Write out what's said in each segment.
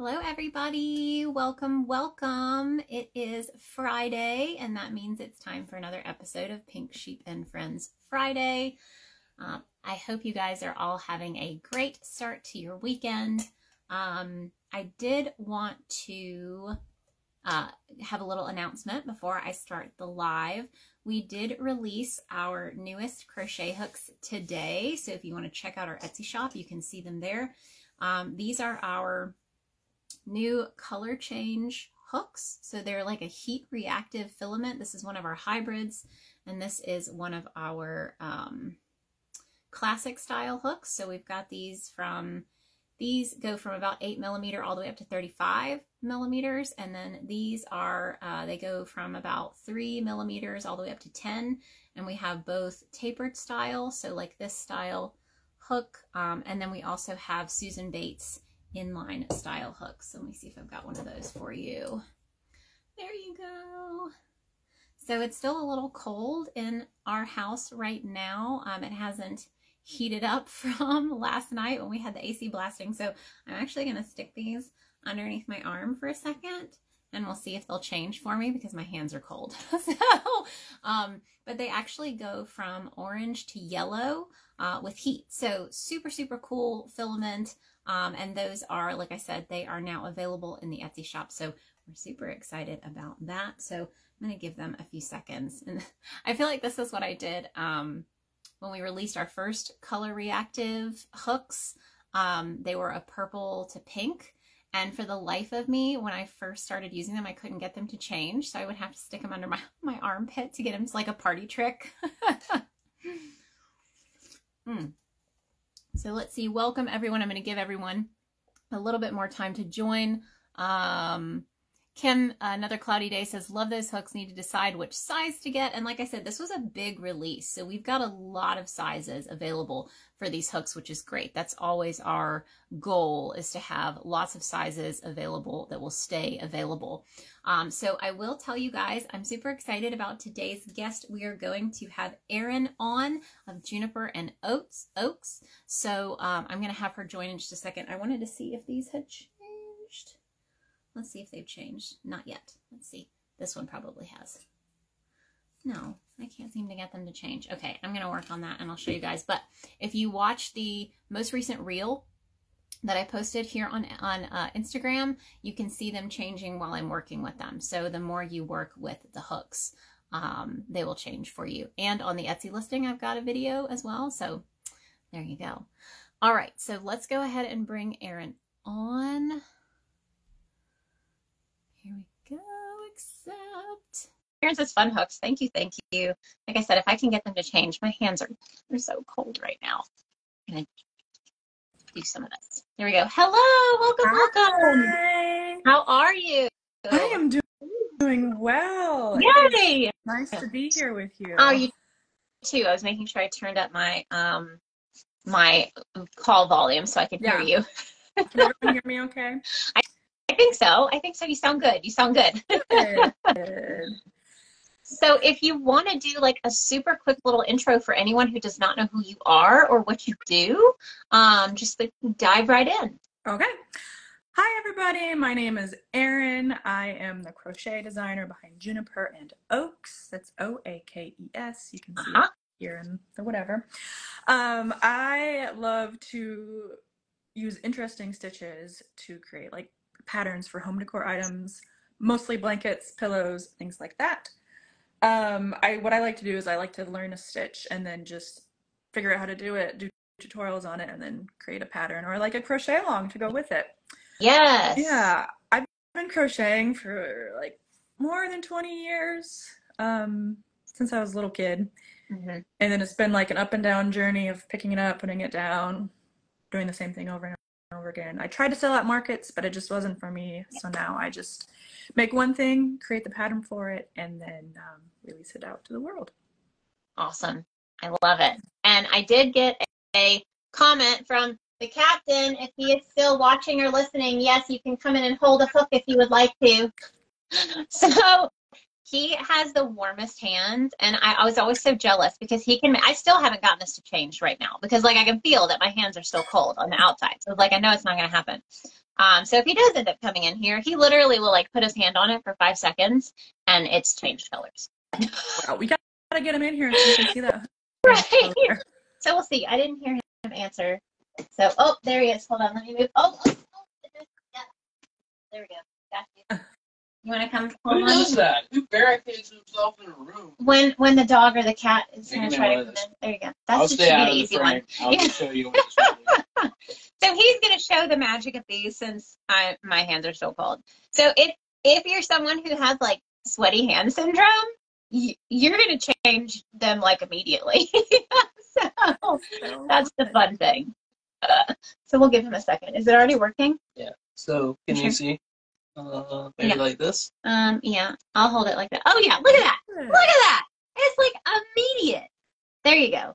Hello everybody, welcome, welcome. It is Friday and that means it's time for another episode of Pink Sheep and Friends Friday. I hope you guys are all having a great start to your weekend. I did want to have a little announcement before I start the live. We did release our newest crochet hooks today, so if you want to check out our Etsy shop, you can see them there. These are our new color change hooks. So they're like a heat reactive filament. This is one of our hybrids, and this is one of our classic style hooks. So we've got these go from about 8mm all the way up to 35mm, and then these are they go from about 3mm all the way up to 10, and we have both tapered style, so like this style hook, and then we also have Susan Bates inline style hooks. So let me see if I've got one of those for you. There you go. So it's still a little cold in our house right now. It hasn't heated up from last night when we had the AC blasting. So I'm actually going to stick these underneath my arm for a second, and we'll see if they'll change for me because my hands are cold. But they actually go from orange to yellow with heat. So super, super cool filament. And those are, like I said, they are now available in the Etsy shop. So we're super excited about that. So I'm going to give them a few seconds. And I feel like this is what I did when we released our first color reactive hooks. They were a purple to pink. And for the life of me, when I first started using them, I couldn't get them to change. So I would have to stick them under my armpit to get them. It's like a party trick. So let's see. Welcome everyone. I'm going to give everyone a little bit more time to join. Kim, another cloudy day, says, love those hooks, need to decide which size to get. And like I said, this was a big release. So we've got a lot of sizes available for these hooks, which is great. That's always our goal, is to have lots of sizes available that will stay available. So I will tell you guys, I'm super excited about today's guest. We are going to have Erin on of Juniper and Oaks. So I'm going to have her join in just a second. I wanted to see if these had changed. Let's see if they've changed. Not yet. Let's see. This one probably has. No, I can't seem to get them to change. Okay, I'm going to work on that and I'll show you guys. But if you watch the most recent reel that I posted here on Instagram, you can see them changing while I'm working with them. So the more you work with the hooks, they will change for you. And on the Etsy listing, I've got a video as well. So there you go. All right, so let's go ahead and bring Erin on. Here we go, accept. Here's this fun hooks. Thank you, thank you. Like I said, if I can get them to change, my hands are so cold right now. I'm gonna do some of this. There we go. Hello, welcome, welcome. Hi. How are you? I am doing well. Yay! Nice to be here with you. Oh, you too. I was making sure I turned up my my call volume so I could hear you. Can everyone hear me okay? I think so. I think so. You sound good. You sound good. Good. So if you want to do like a super quick little intro for anyone who does not know who you are or what you do, just like dive right in. Okay. Hi, everybody. My name is Erin. I am the crochet designer behind Juniper and Oaks. That's O-A-K-E-S. You can see it here in the whatever. I love to use interesting stitches to create like patterns for home decor items, mostly blankets, pillows, things like that. What I like to do is I like to learn a stitch and then just figure out how to do it, do tutorials on it, and then create a pattern or like a crochet along to go with it. Yes. Yeah, I've been crocheting for like more than 20 years, since I was a little kid. And then it's been like an up and down journey of picking it up, putting it down, doing the same thing over and over again. I tried to sell at markets, but it just wasn't for me. So now I just make one thing, create the pattern for it, and then release it out to the world. Awesome. I love it. And I did get a comment from the captain. If he is still watching or listening, yes, you can come in and hold a hook if you would like to. So he has the warmest hands, and I was always so jealous because I still haven't gotten this to change right now because like I can feel that my hands are still cold on the outside. So like I know it's not going to happen. So if he does end up coming in here, he literally will like put his hand on it for 5 seconds and it's changed colors. Wow, we gotta get him in here so you can see that. Right. So we'll see. I didn't hear him answer. So, oh, there he is. Hold on, let me move. Oh, yeah. There we go. Got you. You want to come? Who does that? Who barricades himself in a room? When the dog or the cat is going to try to come in. There you go. That's just an easy one. I'll just show you what this one is. So he's going to show the magic of these since my hands are so cold. So if you're someone who has like sweaty hand syndrome, you're going to change them like immediately. So that's the fun thing. So we'll give him a second. Is it already working? Yeah. So can you see? Maybe like this? Yeah. I'll hold it like that. Oh yeah, look at that. Look at that. It's like immediate. There you go.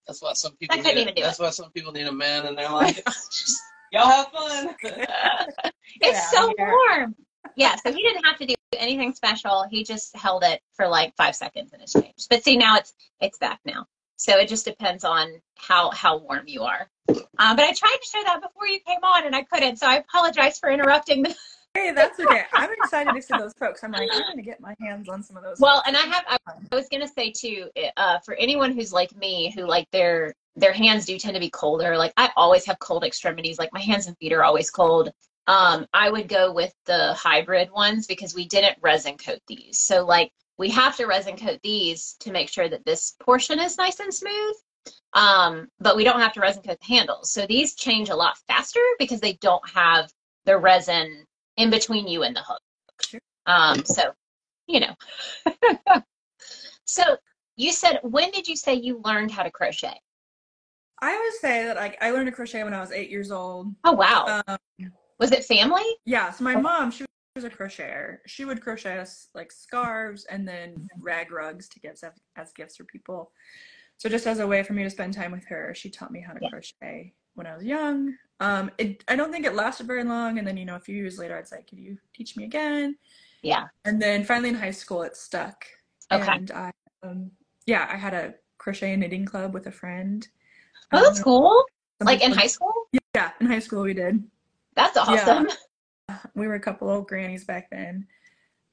That's why some people That's why some people need a man in their life. Y'all have fun. It's so warm. Yeah, so he didn't have to do anything special. He just held it for like 5 seconds and it's changed. But see, now it's back now. So it just depends on how warm you are. But I tried to show that before you came on and I couldn't, so I apologize for interrupting. Hey, that's okay. I'm excited to see those folks. I'm like, I'm going to get my hands on some of those. Well, and I was going to say too, for anyone who's like me, who like their hands do tend to be colder, like I always have cold extremities, like my hands and feet are always cold. I would go with the hybrid ones because we didn't resin coat these. So like we have to resin coat these to make sure that this portion is nice and smooth. But we don't have to resin coat the handles. So these change a lot faster because they don't have the resin in between you and the hook. Sure. So, you know. So you said, when did you say you learned how to crochet? I would say that I learned to crochet when I was 8 years old. Oh, wow. Was it family? Yeah. So my mom, she was a crocheter. She would crochet us like scarves and then rag rugs to give as gifts for people. So just as a way for me to spend time with her, she taught me how to crochet when I was young. I don't think it lasted very long. And then, a few years later, I'd say, could you teach me again? Yeah. And then finally in high school, it stuck. Okay. And I had a crochet and knitting club with a friend. Oh, that's cool. Like in high school? Yeah, in high school we did. That's awesome. Yeah. We were a couple old grannies back then.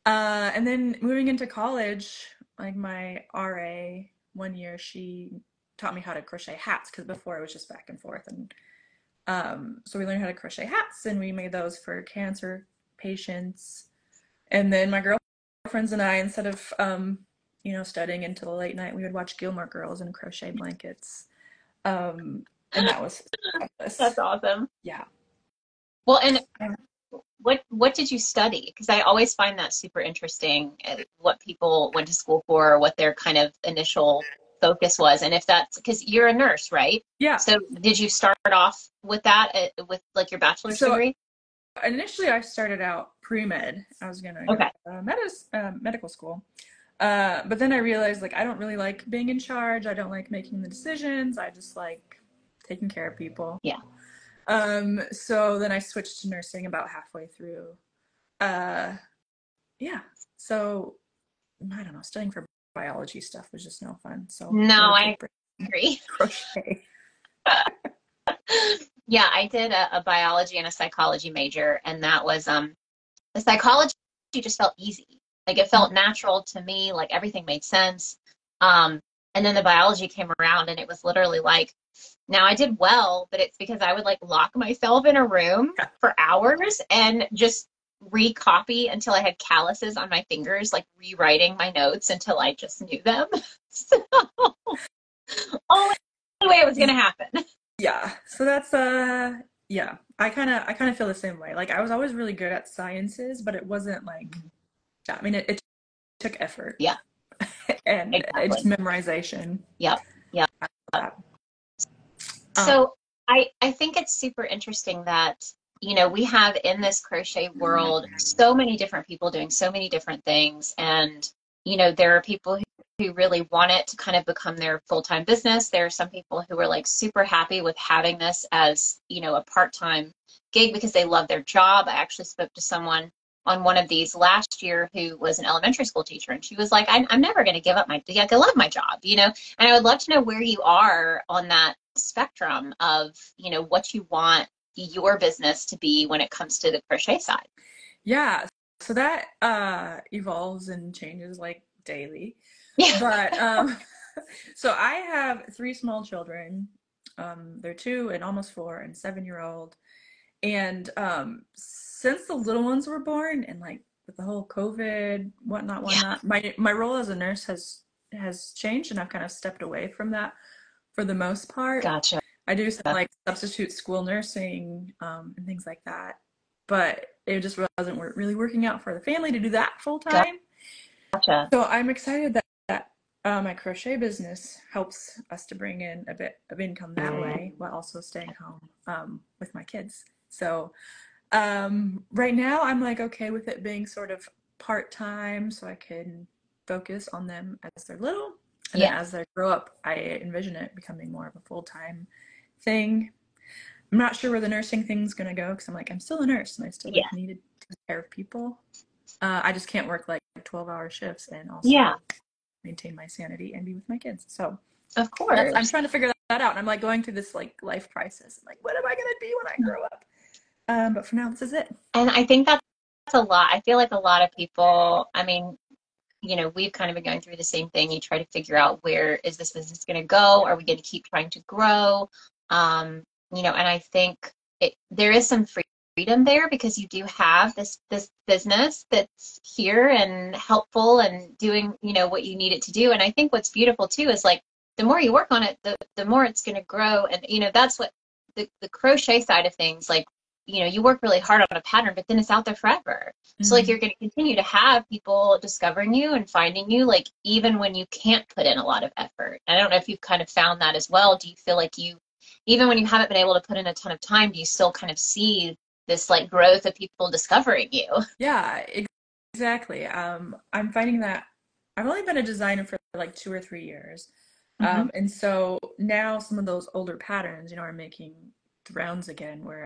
And then moving into college, like my RA, one year she taught me how to crochet hats because before it was just back and forth. And so we learned how to crochet hats and we made those for cancer patients. And then my girlfriends and I, instead of studying until the late night, we would watch Gilmore Girls and crochet blankets. And that was fabulous. That's awesome. Yeah. Well, and what did you study? Because I always find that super interesting, what people went to school for, or what their kind of initial focus was. And if that's because you're a nurse, right? Yeah. So did you start off with that, with like your bachelor's degree? Initially, I started out pre-med. I was going to go to medical school. But then I realized, like, I don't really like being in charge. I don't like making the decisions. I just like taking care of people. Yeah. So then I switched to nursing about halfway through. So I don't know, studying for biology stuff was just no fun. So no, I agree. Crochet. Yeah, I did a biology and a psychology major, and that was the psychology just felt easy. Like it felt natural to me, like everything made sense. And then the biology came around and it was literally like, now I did well, but it's because I would like lock myself in a room for hours and just recopy until I had calluses on my fingers, like rewriting my notes until I just knew them. So only way it was gonna happen. Yeah. So that's I kind of feel the same way. Like I was always really good at sciences, but it wasn't like I mean it took effort. Yeah. And it's memorization. Yep. Yeah. So I think it's super interesting that, we have in this crochet world so many different people doing so many different things. And, there are people who really want it to kind of become their full-time business. There are some people who are like super happy with having this as, a part-time gig because they love their job. I actually spoke to someone on one of these last year who was an elementary school teacher, and she was like, I'm never going to give up I love my job, you know, and I would love to know where you are on that spectrum of, you know, what you want your business to be when it comes to the crochet side. Yeah, so that evolves and changes like daily. Yeah. But so I have three small children. They're 2 and almost 4 and 7-year-old. And since the little ones were born and like with the whole COVID, whatnot, my role as a nurse has changed, and I've kind of stepped away from that for the most part. Gotcha. I do some like substitute school nursing and things like that, but it just wasn't really working out for the family to do that full time. Gotcha. So I'm excited that my crochet business helps us to bring in a bit of income that way while also staying home with my kids. So right now I'm like okay with it being sort of part-time so I can focus on them as they're little, and then as they grow up I envision it becoming more of a full-time thing. I'm not sure where the nursing thing's gonna go because I'm like I'm still a nurse and I still like need to take care of people. I just can't work like 12-hour shifts and also maintain my sanity and be with my kids. So of course I'm trying to figure that out, and I'm like going through this like life crisis. I'm like, what am I gonna be when I grow up? But for now, this is it. And I think that's a lot. I feel like a lot of people, I mean, you know, we've kind of been going through the same thing. You try to figure out, where is this business going to go? Are we going to keep trying to grow? You know, and I think there is some freedom there because you do have this business that's here and helpful and doing, you know, what you need it to do. And I think what's beautiful too is like the more you work on it, the more it's going to grow. And, you know, that's what the crochet side of things, like, you know, you work really hard on a pattern, but then it's out there forever. So like you're going to continue to have people discovering you and finding you, like even when you can't put in a lot of effort. I don't know if you've kind of found that as well. Do you feel like even when you haven't been able to put in a ton of time, do you still kind of see this like growth of people discovering you? Yeah, exactly. I'm finding that I've only been a designer for like 2 or 3 years. And so now some of those older patterns, you know, are making the rounds again where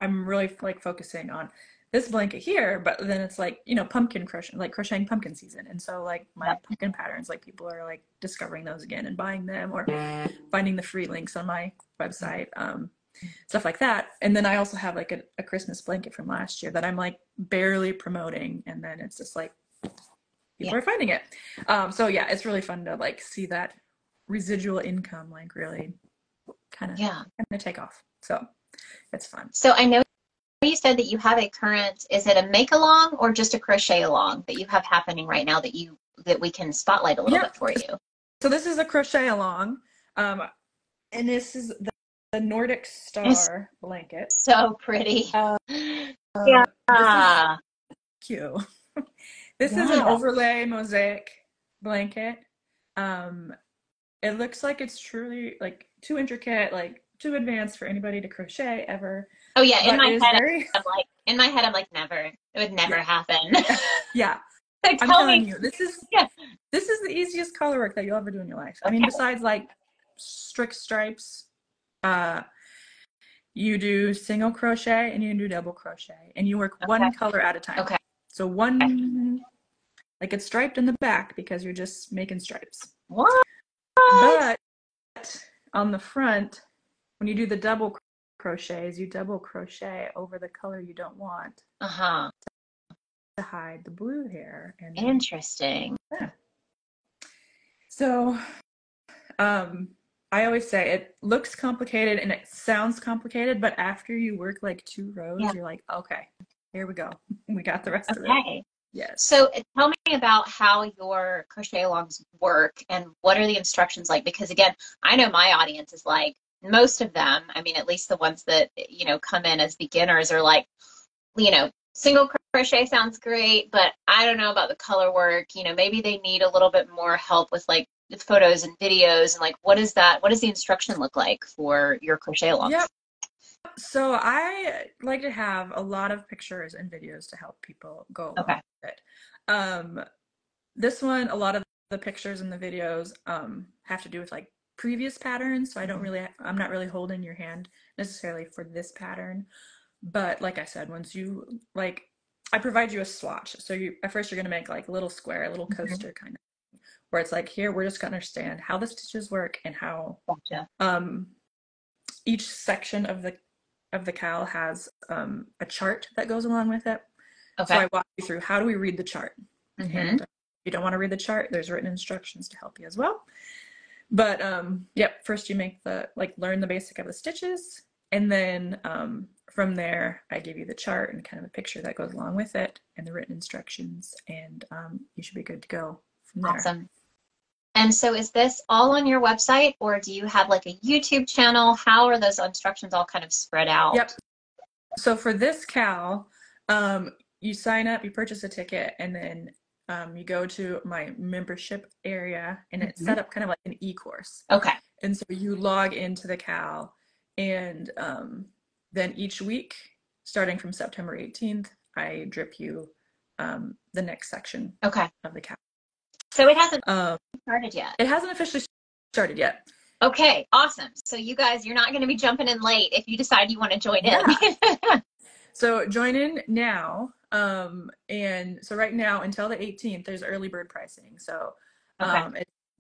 I'm really like focusing on this blanket here, but then it's like, you know, pumpkin crochet, like crocheting pumpkin season. And so like my pumpkin patterns, like people are like discovering those again and buying them or finding the free links on my website, stuff like that. And then I also have like a Christmas blanket from last year that I'm like barely promoting. And then it's just like, people are finding it. So yeah, it's really fun to like see that residual income, like really kind of take off. So it's fun. So I know you said that you have a current, is it a make along or just a crochet along that you have happening right now that we can spotlight a little bit for you? So this is a crochet along, and this is the Nordic Star blanket. So pretty. This is cute. This is an overlay mosaic blanket. It looks like it's truly like too intricate, like too advanced for anybody to crochet ever. Oh yeah, in my head I'm like never. It would never happen. Yeah. Like, I'm telling you, this is the easiest color work that you'll ever do in your life. I mean, besides like strict stripes, you do single crochet and you do double crochet, and you work one color at a time. Okay. So one, like it's striped in the back because you're just making stripes. What? But on the front, when you do the double crochets, you double crochet over the color you don't want. To hide the blue hair. And interesting. Yeah. So I always say it looks complicated and it sounds complicated, but after you work like 2 rows, you're like, okay, here we go. We got the rest of it. Yes. So tell me about how your crochet alongs work and what are the instructions like? Because again, I know my audience is like, most of them, I mean, at least the ones that, you know, come in as beginners are like, you know, single crochet sounds great, but I don't know about the color work. You know, maybe they need a little bit more help with like the photos and videos and like, what does the instruction look like for your crochet alongs? Yep. So I like to have a lot of pictures and videos to help people go along with it. This one, a lot of the pictures and the videos have to do with like previous patterns, so I'm not really holding your hand necessarily for this pattern. But like I said, once you like I provide you a swatch. So at first you're going to make like a little square, a little coaster kind of, where it's like, here, we're just going to understand how the stitches work and how each section of the cowl has a chart that goes along with it. Okay. So I walk you through, how do we read the chart? And if you don't want to read the chart, there's written instructions to help you as well. But yep, first you make learn the basic of the stitches, and then from there I give you the chart and kind of a picture that goes along with it and the written instructions, and you should be good to go from there. Awesome. And so is this all on your website, or do you have like a YouTube channel? How are those instructions all kind of spread out? Yep. So for this cowl, you sign up, you purchase a ticket, and then you go to my membership area, and it's set up kind of like an e-course. Okay. And so you log into the cowl, and then each week, starting from September 18th, I drip you the next section of the cowl. So it hasn't started yet? It hasn't officially started yet. Okay, awesome. So you guys, you're not going to be jumping in late if you decide you want to join in. So join in now. And so right now until the 18th, there's early bird pricing. So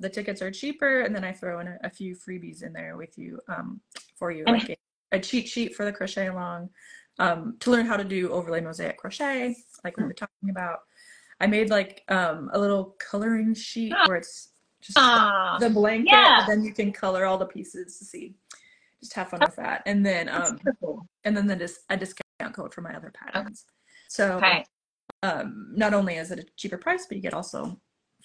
the tickets are cheaper, and then I throw in a few freebies in there with you for you, like a cheat sheet for the crochet along, to learn how to do overlay mosaic crochet, like we were talking about. I made like a little coloring sheet where it's just the blanket, and then you can color all the pieces to see. Just have fun with that, and then and then a discount code for my other patterns. So not only is it a cheaper price, but you get also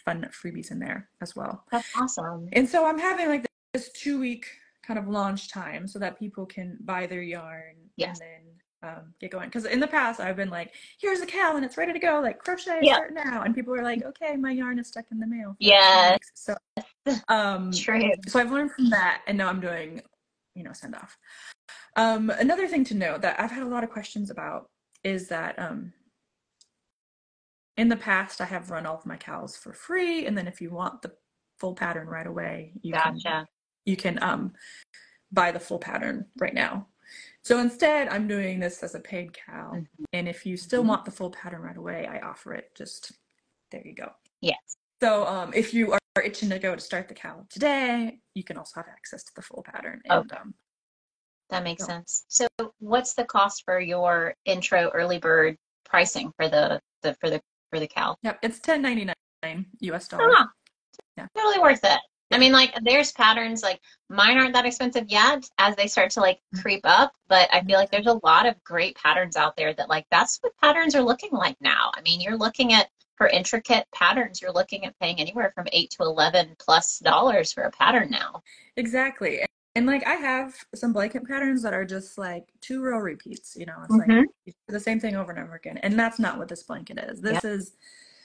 fun freebies in there as well. That's awesome. And so I'm having like this 2-week kind of launch time so that people can buy their yarn and then get going. Because in the past I've been like, here's a cowl and it's ready to go, like crochet start now, and people are like, okay, my yarn is stuck in the mail. So true. So I've learned from that, and now I'm doing send off. Another thing to note that I've had a lot of questions about is that in the past I have run all of my cowls for free, and then if you want the full pattern right away, you can buy the full pattern right now. So instead, I'm doing this as a paid cowl, and if you still want the full pattern right away, I offer it. Just there you go. Yes. So if you are itching to go to start the cowl today, you can also have access to the full pattern. And, that makes sense. So what's the cost for your intro early bird pricing for the cowl? Yep, it's $10.99 US dollars. Totally worth it. I mean, like, there's patterns, like, mine aren't that expensive yet as they start to, like, creep up, but I feel like there's a lot of great patterns out there that, like, that's what patterns are looking like now. I mean, you're looking at, for intricate patterns, you're looking at paying anywhere from $8 to $11+ for a pattern now. Exactly. And, like, I have some blanket patterns that are just, like, 2-row repeats, it's like you do the same thing over and over again. And that's not what this blanket is. This is,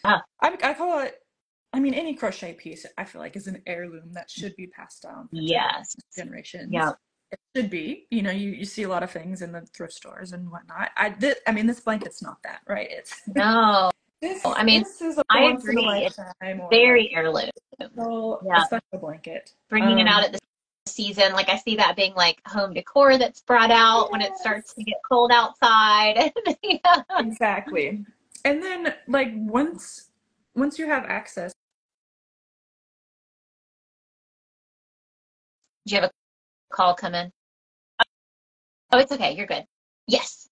I call it, I mean, any crochet piece, I feel like, is an heirloom that should be passed down for generations. Yeah. It should be. You see a lot of things in the thrift stores and whatnot. I mean, this blanket's not that, right? This is a I agree. It's very heirloom. It's such a blanket. Bringing it out at the season, like, I see that being like home decor that's brought out when it starts to get cold outside. Exactly. And then, like, once you have access. Do you have a call come in? Oh, it's okay. You're good. Yes.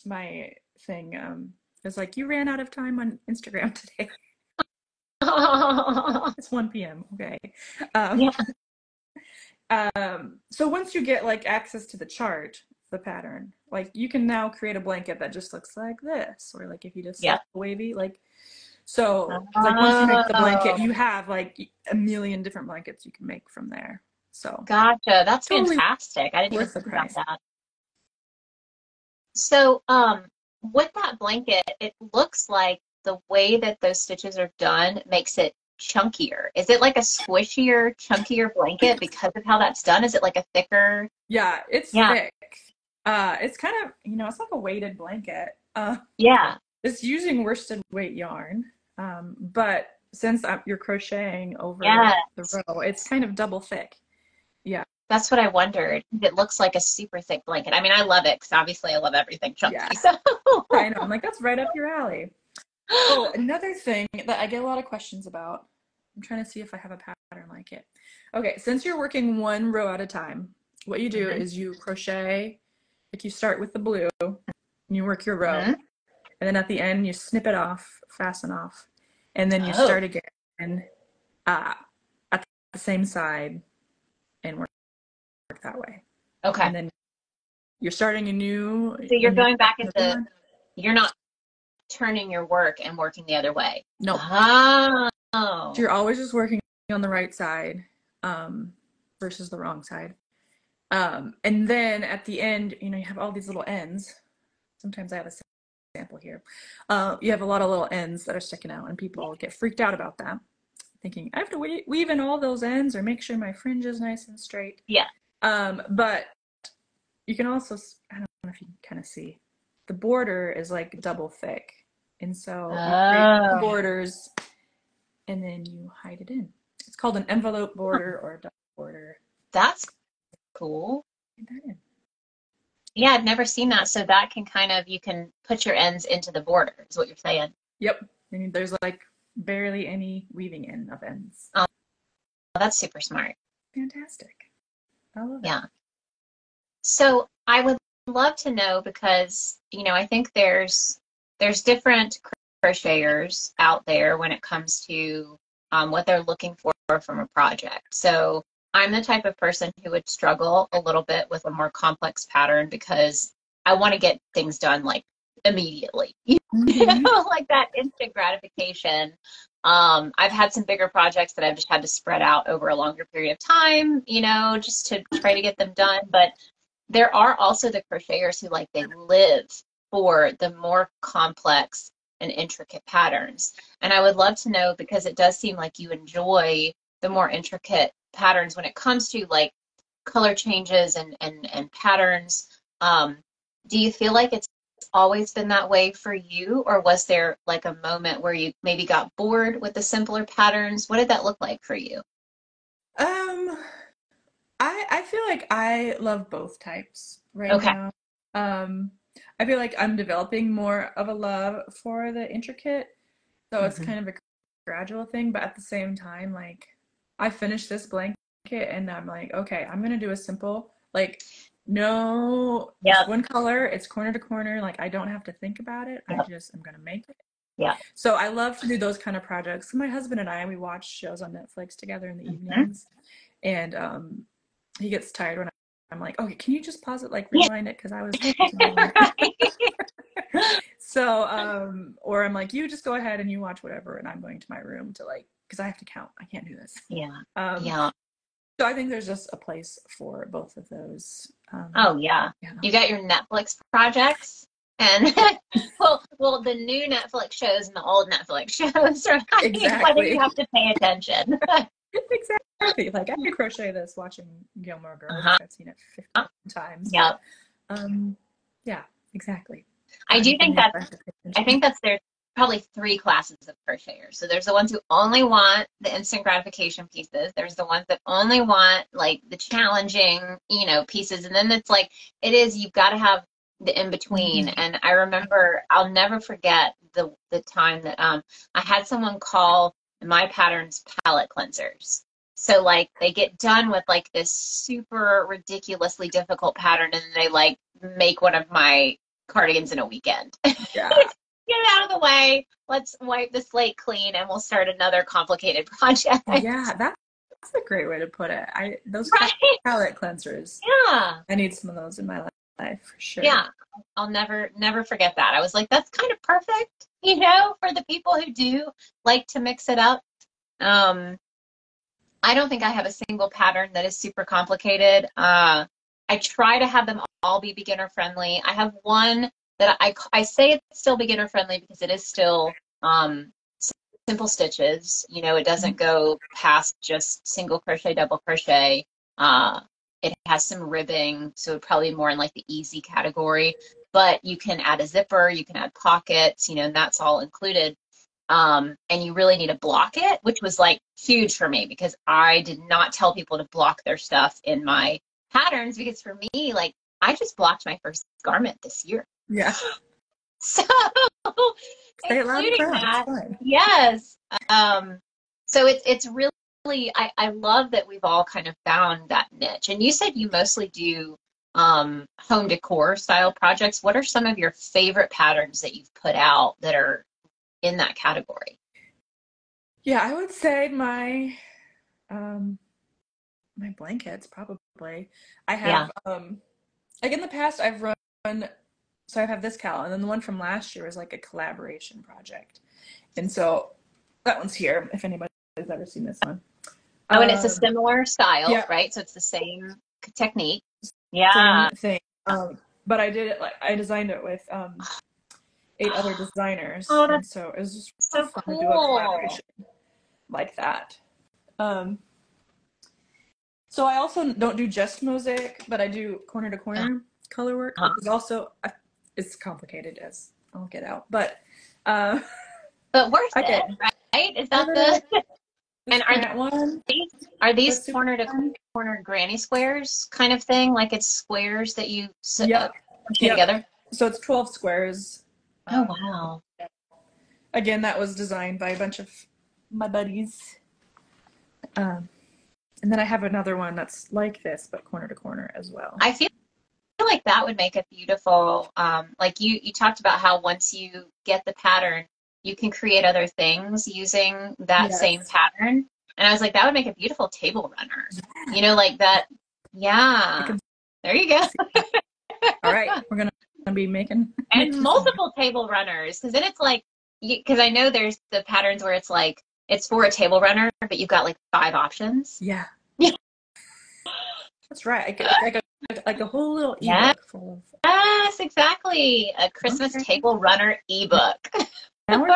My thing is like, you ran out of time on Instagram today. It's 1 p.m. Okay. So once you get, like, access to the chart, the pattern, like, you can now create a blanket that just looks like this, or like if you just wavy, like, so like once you make the blanket, you have like a million different blankets you can make from there. So gotcha. That's totally fantastic. I didn't even think about that. So with that blanket, it looks like the way that those stitches are done makes it chunkier. Is it like a squishier, chunkier blanket because of how that's done? Is it like a thicker? Yeah, it's thick. It's kind of, it's like a weighted blanket. It's using worsted weight yarn, but since you're crocheting over the row, it's kind of double thick. Yeah. That's what I wondered. It looks like a super thick blanket. I mean, I love it because obviously I love everything chunky. Yeah. So I know. I'm like, that's right up your alley. Oh, another thing that I get a lot of questions about. I'm trying to see if I have a pattern like it. Okay, since you're working one row at a time, what you do is you crochet, like you start with the blue, and you work your row, and then at the end you snip it off, fasten off, and then you start again at the same side and work that way. Okay. And then you're starting a new. So you're going back into. You're not turning your work and working the other way. No. Oh. So you're always just working on the right side versus the wrong side. And then at the end, you know, you have all these little ends. Sometimes I have a sample here. You have a lot of little ends that are sticking out, and people get freaked out about that, thinking, I have to weave in all those ends or make sure my fringe is nice and straight. Yeah. But you can also, I don't know if you can kind of see, the border is like double thick. And so you create the borders and then you hide it in. It's called an envelope border or a double border. That's cool. Hide that in. Yeah, I've never seen that. So that can kind of, you can put your ends into the border, is what you're saying. Yep. And there's like barely any weaving in of ends. Oh, that's super smart. Fantastic. I love it. Yeah. So I would love to know because, you know, I think there's different crocheters out there when it comes to what they're looking for from a project. So I'm the type of person who would struggle a little bit with a more complex pattern because I want to get things done like immediately, you know, like that instant gratification. I've had some bigger projects that I've just had to spread out over a longer period of time, you know, just to try to get them done. But there are also the crocheters who like they live for the more complex and intricate patterns. And I would love to know, because it does seem like you enjoy the more intricate patterns when it comes to like color changes and patterns. Do you feel like it's always been that way for you, or was there like a moment where you maybe got bored with the simpler patterns? What did that look like for you? I feel like I love both types right now. I feel like I'm developing more of a love for the intricate, so it's kind of a gradual thing, but at the same time, like I finished this blanket and I'm like, okay, I'm gonna do a simple, like no one color, it's corner to corner, like I don't have to think about it. I just am gonna make it. Yeah. So I love to do those kind of projects. My husband and I, we watch shows on Netflix together in the evenings, and he gets tired when I'm like, okay, can you just pause it, like rewind it, because I was so or I'm like, you just go ahead and you watch whatever, and I'm going to my room to like, because I have to count, I can't do this. So I think there's just a place for both of those. You got your Netflix projects and well the new Netflix shows and the old Netflix shows are whether you have to pay attention. Exactly. Like I could crochet this watching Gilmore Girls. I've seen it 50 times. Yeah. Yeah, exactly. I think that's there's probably three classes of crocheters. So there's the ones who only want the instant gratification pieces. There's the ones that only want like the challenging, you know, pieces. And then it's like you've got to have the in between. And I remember, I'll never forget the time that I had someone call my patterns palette cleansers. So like they get done with like this super ridiculously difficult pattern and they like make one of my cardigans in a weekend. Yeah. Get it out of the way. Let's wipe the slate clean and we'll start another complicated project. Yeah, that's a great way to put it. Those palette cleansers. Yeah. I need some of those in my life for sure. Yeah. I'll never forget that. I was like, that's kind of perfect, you know, for the people who do like to mix it up. I don't think I have a single pattern that is super complicated. I try to have them all be beginner friendly. I have one that I say it's still beginner friendly because it is still simple stitches. You know, it doesn't go past just single crochet, double crochet. It has some ribbing, so it's probably more in like the easy category. But you can add a zipper, you can add pockets, you know, and that's all included. And you really need to block it, which was like huge for me because I did not tell people to block their stuff in my patterns because for me, like, I just blocked my first garment this year. Yeah. So Say it loud and including proud. that, It's fine. yes. So it's really, I love that we've all kind of found that niche. And you said you mostly do home decor style projects. What are some of your favorite patterns that you've put out that are in that category? Yeah, I would say my my blankets probably. I have like in the past I've run, so I have this cowl, and then the one from last year was like a collaboration project. And so that one's here if anybody's ever seen this one. Oh, and it's a similar style, yeah. right? So it's the same technique. Yeah. Same thing. But I did it like I designed it with 8 other designers. Oh, and that's so it was just so fun cool. to do a collaboration like that. So I also don't do just mosaic, but I do corner to corner color work, which is also it's complicated as I'll get out, but worth it, right? Is that the and are these corner to corner granny squares kind of thing? Like it's squares that you put together? So it's 12 squares. Oh wow! Again, that was designed by a bunch of my buddies. And then I have another one that's like this, but corner to corner as well. I feel like that would make a beautiful, like you talked about how once you get the pattern, you can create other things using that same pattern. And I was like, that would make a beautiful table runner. You know, like that. Yeah. There you go. All right. We're going to be making. And multiple table runners. Because then it's like, because I know there's the patterns where it's like, it's for a table runner, but you've got like 5 options. Yeah. That's right. I got like a whole little ebook full of. Yes, exactly. A Christmas table runner ebook. Now we're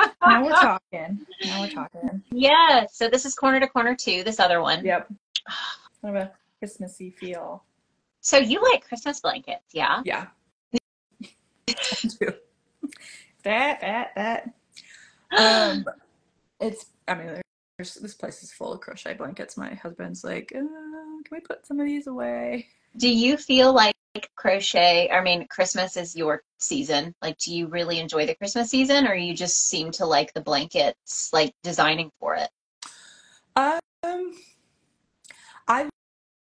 talking. Now we're talking. Yes. So this is corner to corner too. This other one. Yep. Kind of a Christmassy feel. So you like Christmas blankets, yeah? Yeah. I do. That. This place is full of crochet blankets. My husband's like, can we put some of these away? Do you feel like Christmas is your season? Like, do you really enjoy the Christmas season, or you just seem to like the blankets, like designing for it? I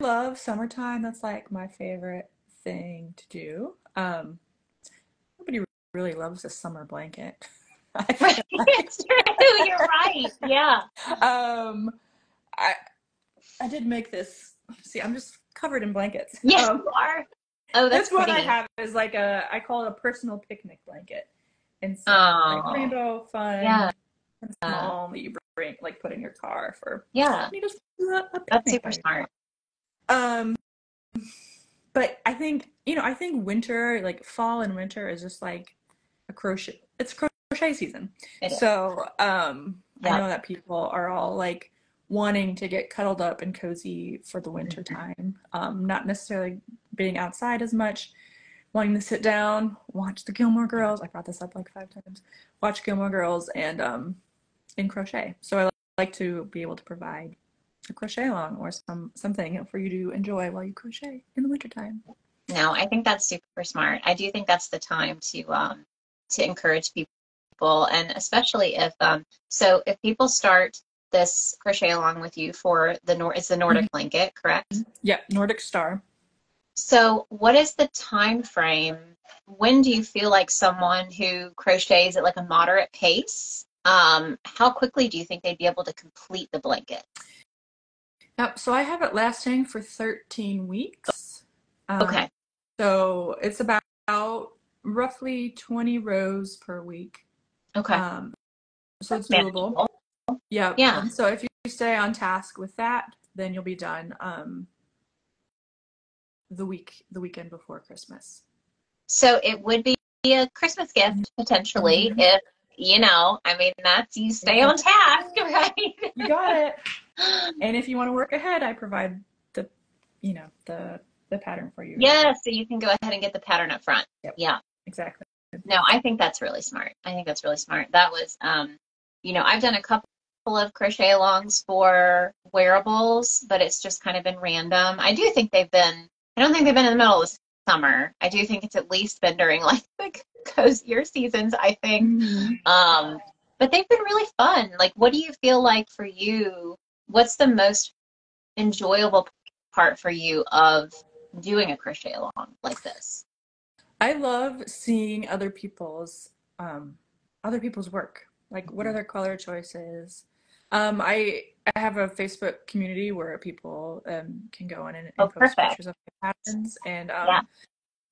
love summertime. That's like my favorite thing to do. Nobody really loves a summer blanket. It's true. You're right. Yeah. I did make this. See, I'm just covered in blankets. Yes, you are. Oh, that's what I have is like I call it a personal picnic blanket. And so like rainbow fun and small that you bring, like put in your car for you just a picnic. That's super smart. But I think winter, like fall and winter is just like a crochet. It's crochet season. So I know that people are all like wanting to get cuddled up and cozy for the winter time. Not necessarily being outside as much, wanting to sit down, watch the Gilmore Girls. I brought this up like 5 times. Watch Gilmore Girls and crochet. So I like to be able to provide a crochet along or something for you to enjoy while you crochet in the wintertime. No, I think that's super smart. I do think that's the time to encourage people, and especially if if people start this crochet along with you for it's the Nordic blanket, correct? Yeah, Nordic Star. So what is the time frame? When do you feel like someone who crochets at like a moderate pace, how quickly do you think they'd be able to complete the blanket? Yep, so I have it lasting for 13 weeks. Okay. So it's about roughly 20 rows per week. Okay. So it's doable. Yeah. And so if you stay on task with that, then you'll be done the weekend before Christmas. So it would be a Christmas gift potentially if that's you stay on task, right? You got it. And if you want to work ahead, I provide the pattern for you. Yeah, so you can go ahead and get the pattern up front. Yep. Yeah. Exactly. No, I think that's really smart. That was, I've done a couple couple of crochet alongs for wearables, but it's just kind of been random. I don't think they've been in the middle of the summer. I do think it's at least been during like the cozier seasons, I think. But they've been really fun. Like, what do you feel like for you? What's the most enjoyable part for you of doing a crochet along like this? I love seeing other people's work. Like, what are their color choices? I have a Facebook community where people can go in and Oh, post perfect. pictures of their patterns, and Yeah.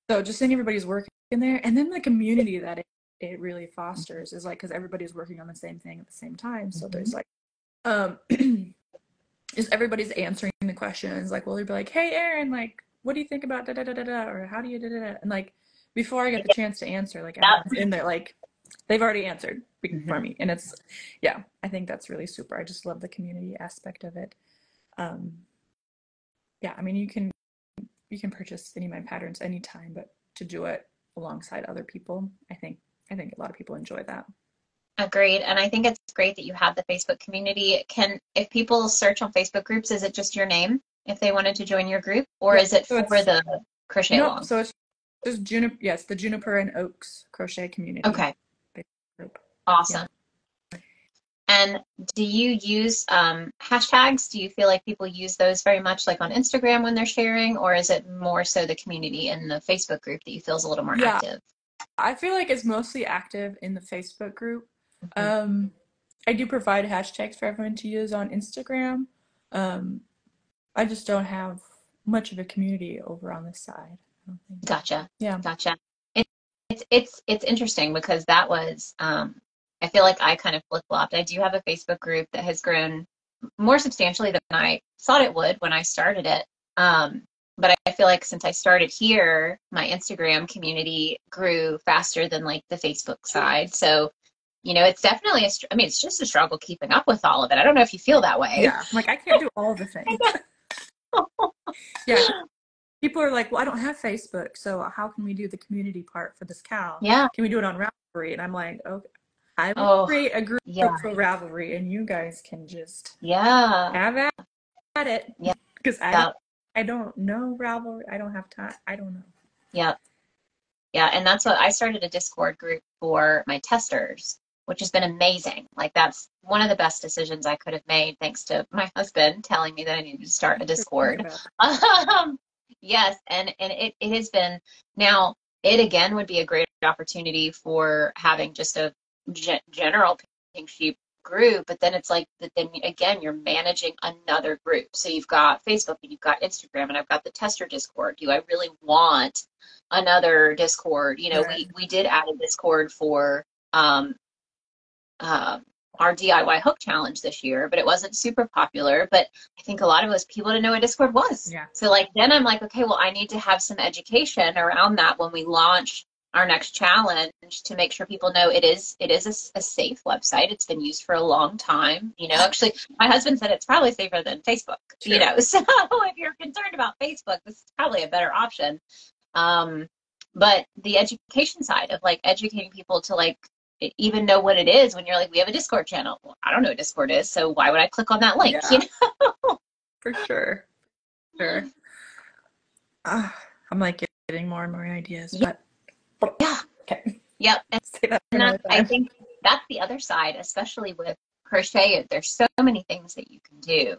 so just seeing everybody's work in there, and then the community that it really fosters is like, because everybody's working on the same thing at the same time. So there's like just everybody's answering the questions. Like, we'll be like, hey Erin, like, what do you think about da da da da da, or how do you da da da, and like before I get the chance to answer, like everyone's in there, like they've already answered for me, and it's, yeah, I think that's really super. I just love the community aspect of it. Yeah, I mean, you can purchase any of my patterns anytime, but to do it alongside other people, I think a lot of people enjoy that. Agreed. And I think it's great that you have the Facebook community. If people search on Facebook groups, is it just your name if they wanted to join your group, or is it for the crochet along? So it's just yes, the Juniper and Oaks crochet community. Okay. Group. Awesome. Yeah. And do you use hashtags? Do you feel like people use those very much, like on Instagram when they're sharing, or is it more so the community in the Facebook group that you feel is a little more active? I feel like it's mostly active in the Facebook group. I do provide hashtags for everyone to use on Instagram. I just don't have much of a community over on this side, I don't think. Gotcha. Yeah. Gotcha. It's interesting because that was I feel like I kind of flip-flopped. I do have a Facebook group that has grown more substantially than I thought it would when I started it. But I feel like since I started here, my Instagram community grew faster than like the Facebook side. So, you know, it's definitely it's just a struggle keeping up with all of it. I don't know if you feel that way. Yeah, like I can't do all the things. Yeah. People are like, well, I don't have Facebook, so how can we do the community part for this cow? Yeah. Can we do it on Ravelry? And I'm like, okay, I will create a group for Ravelry, and you guys can just have at it. Yeah. Because I don't know Ravelry. I don't have time. I don't know. Yeah. Yeah, and that's what I started a Discord group for my testers, which has been amazing. Like, that's one of the best decisions I could have made, thanks to my husband telling me that I needed to start a Discord. Yes, and it has been, now it again would be a great opportunity for having just a general pink sheep group, but then it's like then again you're managing another group. So you've got Facebook and you've got Instagram, and I've got the tester Discord. Do I really want another Discord? You know, we did add a Discord for our DIY hook challenge this year, but it wasn't super popular. But I think a lot of us people didn't know what Discord was. Yeah. So like then I'm like, okay, well, I need to have some education around that when we launch our next challenge, to make sure people know it is a safe website. It's been used for a long time. You know, actually, my husband said it's probably safer than Facebook. Sure. You know, so if you're concerned about Facebook, this is probably a better option. But the education side of like educating people to like even know what it is when you're like, we have a Discord channel. Well, I don't know what Discord is, so why would I click on that link? Yeah. You know? For sure. Sure. I'm like getting more and more ideas, but yeah. Okay. Yep. And I think that's the other side, especially with crochet. There's so many things that you can do.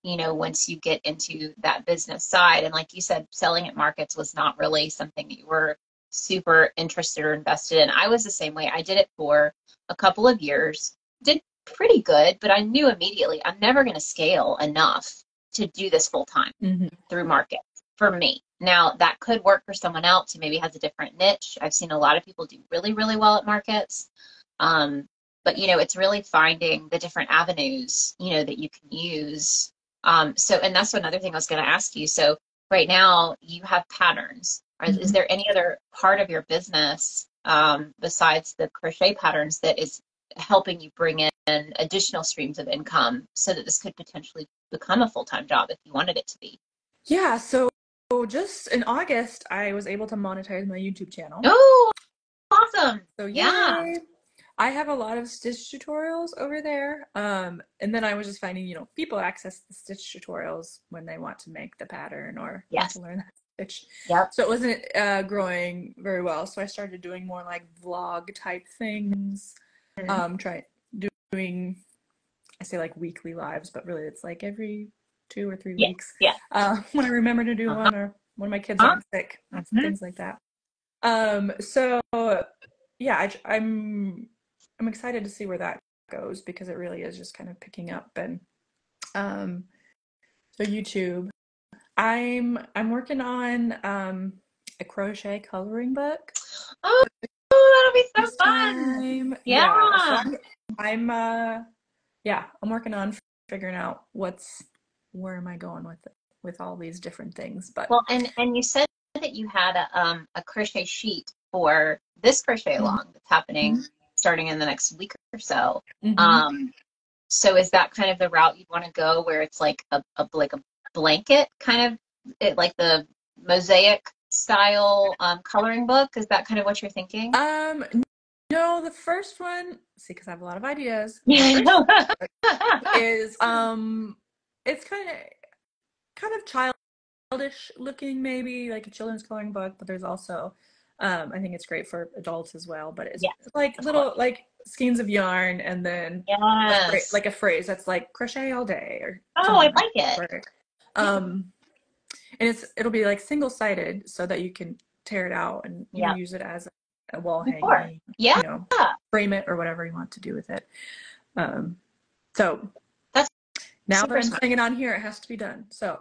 You know, once you get into that business side, and like you said, selling at markets was not really something that you were super interested or invested in. I was the same way. I did it for a couple of years, did pretty good, but I knew immediately I'm never going to scale enough to do this full time through markets for me. Now that could work for someone else who maybe has a different niche. I've seen a lot of people do really, really well at markets. But you know, it's really finding the different avenues, you know, that you can use. And that's another thing I was going to ask you. So right now you have patterns. Is there any other part of your business besides the crochet patterns that is helping you bring in additional streams of income so that this could potentially become a full-time job if you wanted it to be? Yeah, so just in August, I was able to monetize my YouTube channel. Oh, awesome. So yeah. I have a lot of stitch tutorials over there. And then I was just finding, people access the stitch tutorials when they want to make the pattern or want to Yes. learn how to stitch. Yep. So it wasn't growing very well. So I started doing more like vlog type things. Doing, I say like weekly lives, but really it's like every 2 or 3 Yeah. weeks. Yeah. When I remember to do one, or when my kids aren't sick, things like that. So yeah, I'm excited to see where that goes, because it really is just kind of picking up. And so YouTube, I'm working on a crochet coloring book. Oh, that'll be so This fun. time. Yeah. So I'm working on figuring out where am I going with all these different things. But Well, and you said that you had a crochet sheet for this crochet along that's happening starting in the next week or so. So is that kind of the route you'd want to go, where it's like a blanket kind of, like the mosaic style coloring book? Is that kind of what you're thinking? No, the first one, see, because I have a lot of ideas. Yeah. Is it's kind of childish looking, maybe like a children's coloring book, but there's also I think it's great for adults as well. But it's like little like skeins of yarn, and then like a phrase that's like crochet all day, or I like it. And it'll be like single-sided, so that you can tear it out and use it as a wall hanging, frame it or whatever you want to do with it. So that's now that I'm saying it on here, it has to be done. So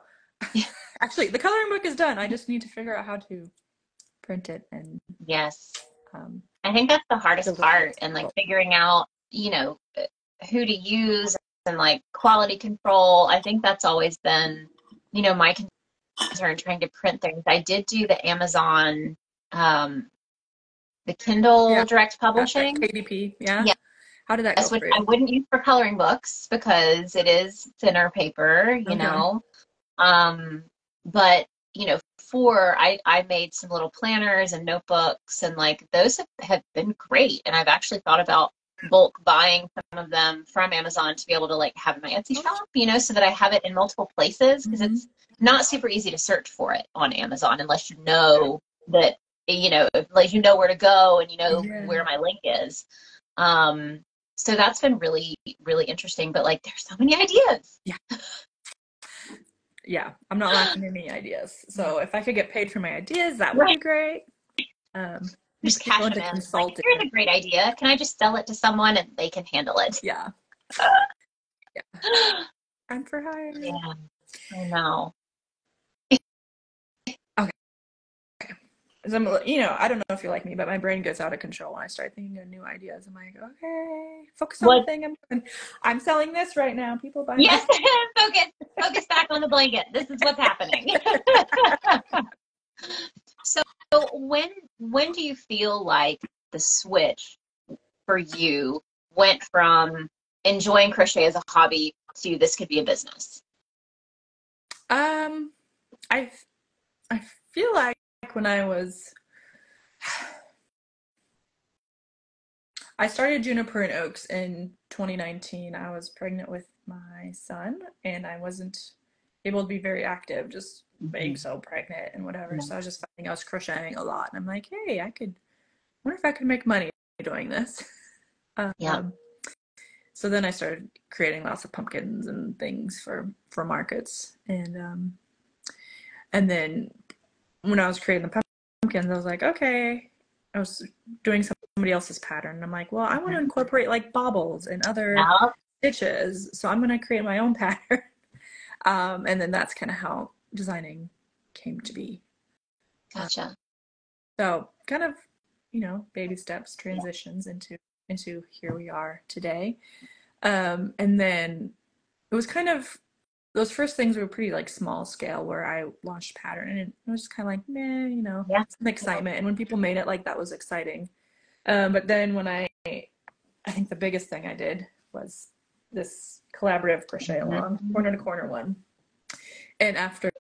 actually, the coloring book is done. I just need to figure out how to print it. And I think that's the hardest part, and like figuring out, who to use, and like quality control. I think that's always been, my concern trying to print things. I did do the Amazon, the Kindle direct publishing. KDP, yeah. How did that go for you? I wouldn't use for coloring books because it is thinner paper, you know. But I made some little planners and notebooks, and like those have been great. And I've actually thought about bulk buying some of them from Amazon to be able to like have in my Etsy shop, so that I have it in multiple places, because it's not super easy to search for it on Amazon unless you know that, like where to go and where my link is. So that's been really, really interesting, but like there's so many ideas. Yeah, I'm not lacking any ideas. So if I could get paid for my ideas, that would be great. Just cash them in. Like, here's a great idea. Can I just sell it to someone and they can handle it? Yeah. I'm for hire. Yeah, I know. I don't know if you're like me, but my brain goes out of control when I start thinking of new ideas. I'm like, okay, focus on the thing I'm doing. I'm selling this right now. People buy it. Focus back on the blanket. This is what's happening. So when do you feel like the switch for you went from enjoying crochet as a hobby to this could be a business? I feel like when I started Juniper and Oaks in 2019. I was pregnant with my son, and I wasn't able to be very active, just being so pregnant and whatever. So I was just finding I was crocheting a lot, and I'm like, hey, wonder if I could make money doing this. So then I started creating lots of pumpkins and things for markets, and then when I was creating the pumpkins, I was like, okay, I was doing somebody else's pattern. And I'm like, well, I want to incorporate like baubles and other stitches. So I'm going to create my own pattern. And then that's kind of how designing came to be. Gotcha. So kind of, baby steps, transitions into here we are today. And then it was kind of, those first things were pretty like small scale, where I launched pattern, and it was just kind of like, meh, some excitement. And when people made it, like that was exciting. But then when I think the biggest thing I did was this collaborative crochet along, corner to corner one. And after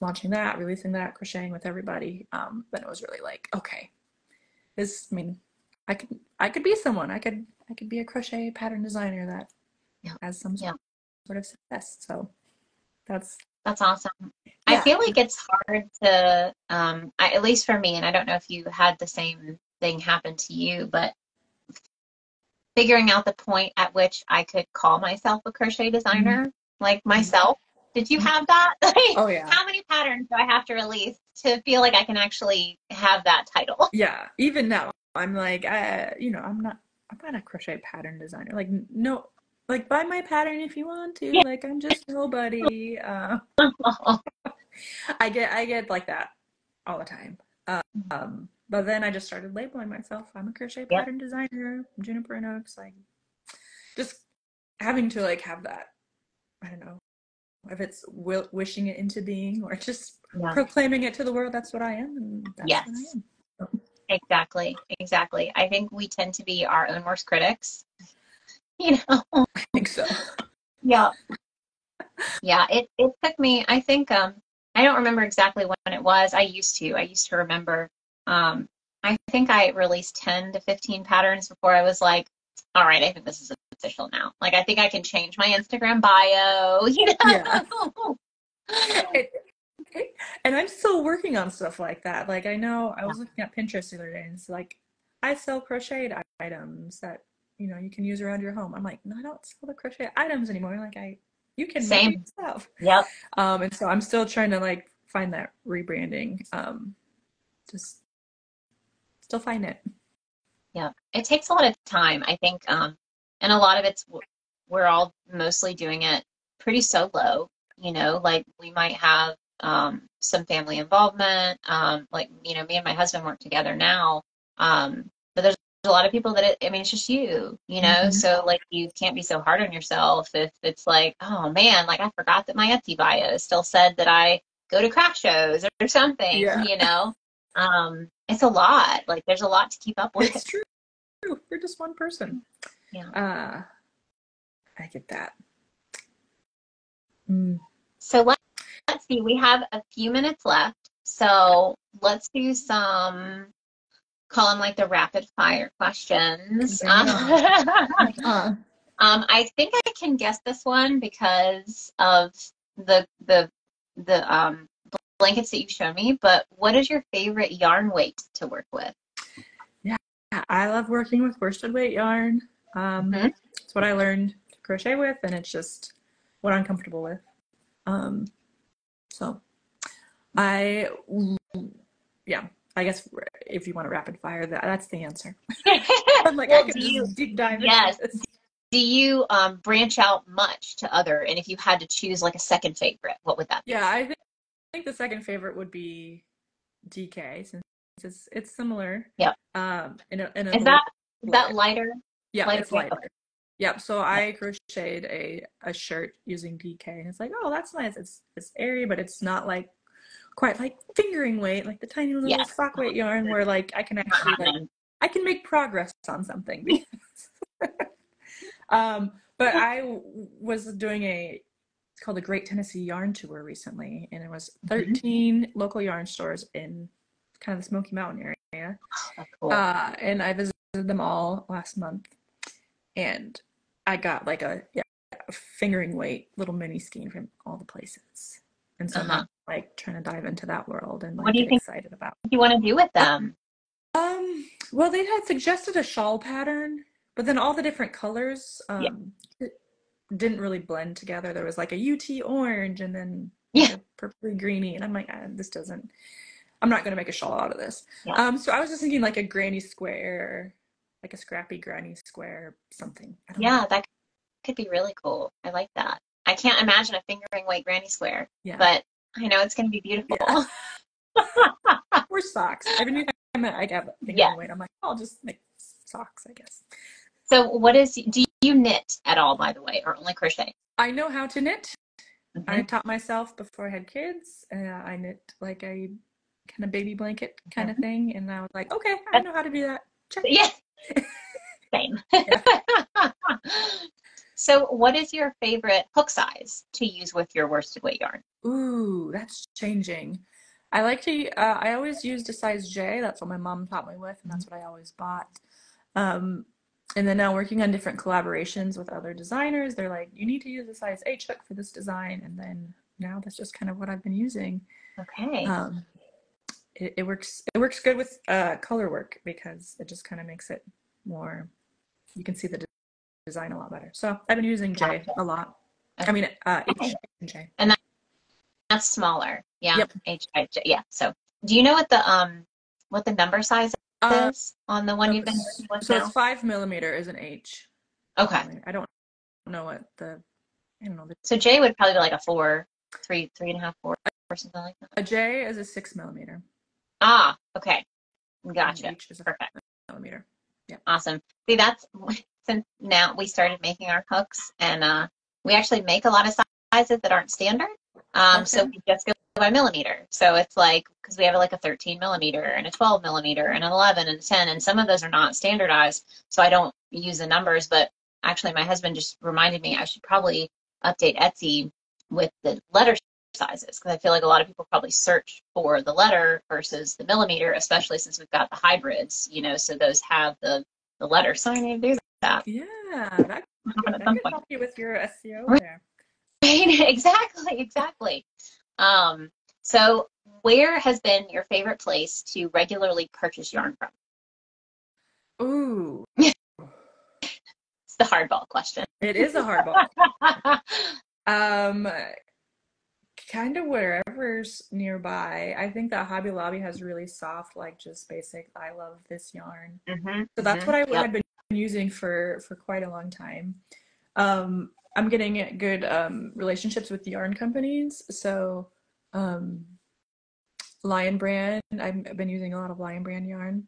launching that, releasing that, crocheting with everybody, then it was really like, okay, I could be someone. I could be a crochet pattern designer that has some sort of success. So that's awesome. I feel like it's hard to, at least for me, and I don't know if you had the same thing happen to you, but figuring out the point at which I could call myself a crochet designer, like myself. Did you have that? Like, oh yeah. How many patterns do I have to release to feel like I can actually have that title? Yeah. Even now, I'm like, I'm not a crochet pattern designer. Like, no, like buy my pattern if you want to. Yeah. Like, I'm just nobody. I get like that all the time. But then I just started labeling myself. I'm a crochet pattern designer, Juniper and Oaks. Like, just having to like have that. I don't know if it's wishing it into being or just proclaiming it to the world. That's what I am, and that's what I am. So. Exactly. I think we tend to be our own worst critics. You know. I think so. Yeah. It took me. I think I don't remember exactly when it was. I used to remember. I think I released 10 to 15 patterns before I was like, all right, I think this is official now. Like, I think I can change my Instagram bio, you know? Yeah. And I'm still working on stuff like that. Like, I know I was looking at Pinterest the other day, and it's like, I sell crocheted items that, you can use around your home. I'm like, no, I don't sell the crochet items anymore. Like, you can make it yourself. Yep. And so I'm still trying to like find that rebranding. Just still find it. Yeah, it takes a lot of time, I think, and a lot of it's we're all mostly doing it pretty solo. Like we might have some family involvement. Like me and my husband work together now, but there's a lot of people that it's just you. So like you can't be so hard on yourself if it's like, oh man, like I forgot that my Etsy bio still said that I go to craft shows or something. Yeah. It's a lot. Like there's a lot to keep up with. It's true. You're just one person. Yeah. I get that. So let's see. We have a few minutes left. So let's do some, call them like the rapid fire questions. I think I can guess this one because of the blankets that you showed me, but what is your favorite yarn weight to work with? Yeah, I love working with worsted weight yarn. It's what I learned to crochet with, and it's just what I'm comfortable with. So I guess if you want a rapid fire, that's the answer. I'm like, I can just deep dive into this. Do you branch out much to other, and if you had to choose like a second favorite, what would that be? Yeah, I think the second favorite would be DK, since it's similar. Yep. Is that lighter? Yeah, lighter it's lighter. Yep. So I crocheted a shirt using DK, and it's like, oh, that's nice. It's airy, but it's not like quite like fingering weight, like the tiny little sock weight yarn, where like I can actually I can make progress on something. But I was doing it's called the Great Tennessee Yarn Tour recently, and it was 13 local yarn stores in kind of the Smoky Mountain area. Oh, cool. And I visited them all last month, and I got like a fingering weight little mini skein from all the places. And so I'm like trying to dive into that world and like what do you get excited about. What do you want to do with them? Well, they had suggested a shawl pattern, but then all the different colors didn't really blend together. There was like a UT orange and then a purpley greeny, and I'm like, I'm not gonna make a shawl out of this. So I was just thinking like a granny square, like a scrappy granny square something. I don't know. That could be really cool. I like that. I can't imagine a fingering weight granny square, but I know it's gonna be beautiful. Or socks. Every time I have a fingering weight, I'm like, I'll just make socks, I guess. So do you knit at all, by the way, or only crochet? I know how to knit. I taught myself before I had kids. I knit like a kind of baby blanket kind of thing, and I was like, okay, I know how to do that. Check. Yeah. Same. So what is your favorite hook size to use with your worsted weight yarn? Ooh, that's changing. I like to, I always used a size J. That's what my mom taught me with, and that's what I always bought. And then now working on different collaborations with other designers, they're like, you need to use a size H hook for this design. And then now that's just kind of what I've been using. Okay. It works good with color work because it just kind of makes it more, you can see the design a lot better. So I've been using J a lot. Okay. I mean, H Okay. and J. And that's smaller. Yeah. Yep. H, I, J. Yeah. So do you know what the number size is on the one you've been working with so now? it's 5mm is an H. Okay. I don't know what I don't know. So J would probably be like a 4, 3.5, 4, or something like that. A J is a 6mm. Ah, okay. Gotcha. H is a Perfect. 5mm. Yeah. Awesome. See, that's since now we started making our hooks, and we actually make a lot of sizes that aren't standard. So we just go by millimeter. So it's like, because we have like a 13mm and a 12mm and an 11 and a 10, and some of those are not standardized. So I don't use the numbers, but actually my husband just reminded me I should probably update Etsy with the letter sizes, because I feel like a lot of people probably search for the letter versus the millimeter, especially since we've got the hybrids, so those have the letter. So I need to do that. Yeah, that could help you with your SEO there. Right, exactly. So where has been your favorite place to regularly purchase yarn from? Ooh. It's the hardball question. It is a hardball. Kind of wherever's nearby. I think that Hobby Lobby has really soft, like just basic, I love this yarn. So that's what I had been using for quite a long time. I'm getting good relationships with yarn companies. So Lion Brand, I've been using a lot of Lion Brand yarn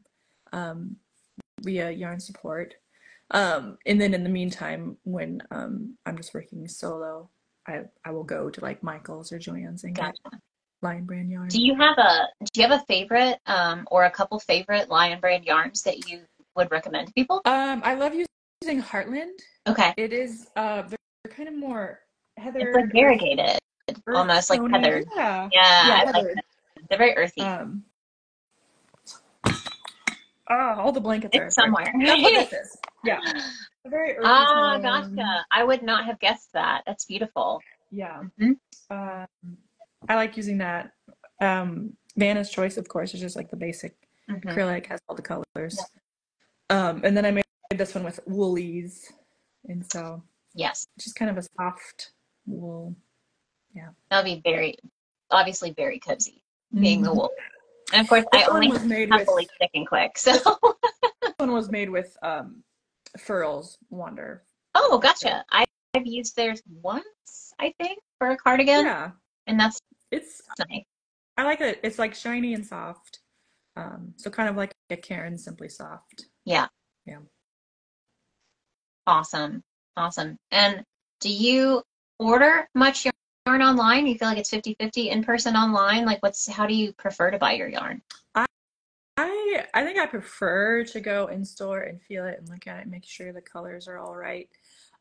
via Yarn Support. And then in the meantime, when I'm just working solo, I will go to like Michael's or Joann's and get Lion Brand yarn. Do you have a favorite or a couple favorite Lion Brand yarns that you would recommend to people? I love using Heartland. Okay. It is they're kind of more heather. It's like variegated, almost like heathered. Yeah, I like it. They're very earthy. All the blankets it's are somewhere. That's what this is. Yeah. Very earthy tone. Gotcha. I would not have guessed that. That's beautiful. Yeah. I like using that. Vanna's Choice, of course, is just like the basic acrylic, has all the colors. Yeah. And then I made this one with woolies, and so yes, just kind of a soft wool. Yeah, that'll be obviously very cozy, being the wool. And of course, I only happily thick and quick. So this one was made with Furls Wander. Oh, gotcha. I've used theirs once, I think, for a cardigan. Yeah, and it's nice. I like it. It's like shiny and soft. So kind of like a Karen Simply Soft. Yeah. Yeah. Awesome. And do you order much yarn online? You feel like it's 50-50 in person online? Like how do you prefer to buy your yarn? I think I prefer to go in store and feel it and look at it and make sure the colors are all right.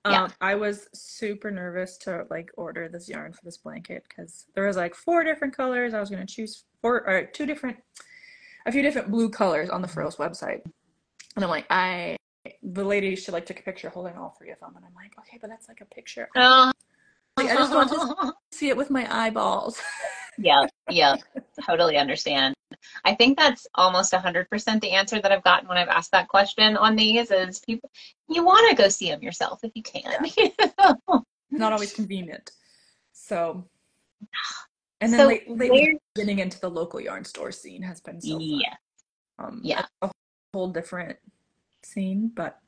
I was super nervous to like order this yarn for this blanket because there was like 4 different colors. I was going to choose a few different blue colors on the Furls website. And I'm like, the lady, she like took a picture holding all 3 of them. And I'm like, okay, but that's like a picture. Like, I just want to see it with my eyeballs. Yeah, totally understand. I think that's almost 100% the answer that I've gotten when I've asked that question on these is people, you want to go see them yourself if you can. Yeah. Not always convenient. So, and then lately getting into the local yarn store scene has been so fun. A whole different scene, but